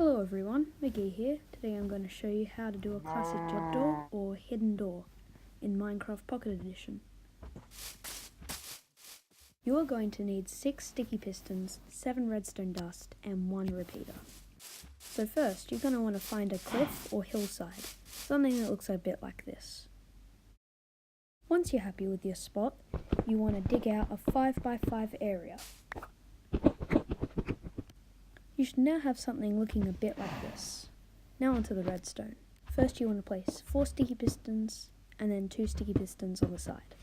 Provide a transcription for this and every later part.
Hello everyone, Mcpe here. Today I'm going to show you how to do a classic jet door or hidden door in Minecraft Pocket Edition. You are going to need 6 sticky pistons, 7 redstone dust and 1 repeater. So first you're going to want to find a cliff or hillside, something that looks a bit like this. Once you're happy with your spot, you want to dig out a 5x5 area. You should now have something looking a bit like this. Now onto the redstone. First you want to place 4 sticky pistons and then 2 sticky pistons on the side.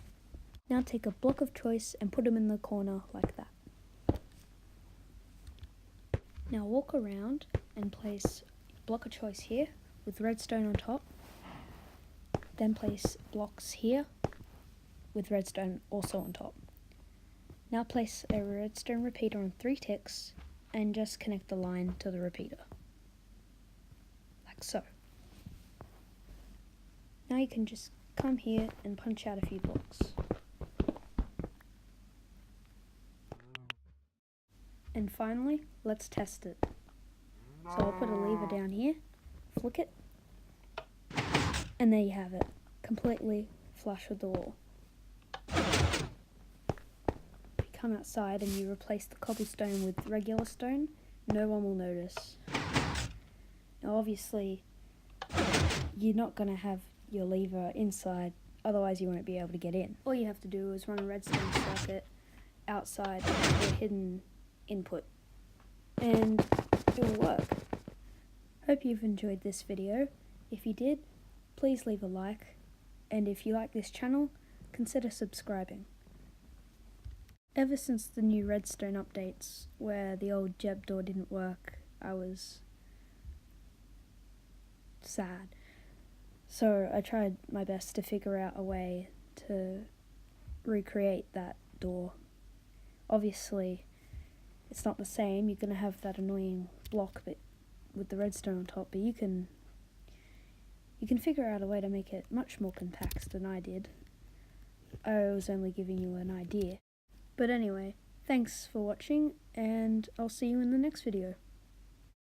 Now take a block of choice and put them in the corner like that. Now walk around and place block of choice here with redstone on top. Then place blocks here with redstone also on top. Now place a redstone repeater on 3 ticks and just connect the line to the repeater, like so. Now you can just come here and punch out a few blocks. And finally, let's test it. So I'll put a lever down here, flick it, and there you have it, completely flush with the wall. Come outside and you replace the cobblestone with regular stone, no one will notice. Now obviously you're not going to have your lever inside, otherwise you won't be able to get in. All you have to do is run a redstone circuit outside your hidden input and it will work. Hope you've enjoyed this video. If you did, please leave a like, and if you like this channel, consider subscribing. Ever since the new redstone updates, where the old jet door didn't work, I was sad. So I tried my best to figure out a way to recreate that door. Obviously, it's not the same. You're going to have that annoying block bit with the redstone on top, but you can figure out a way to make it much more compact than I did. I was only giving you an idea. But anyway, thanks for watching, and I'll see you in the next video.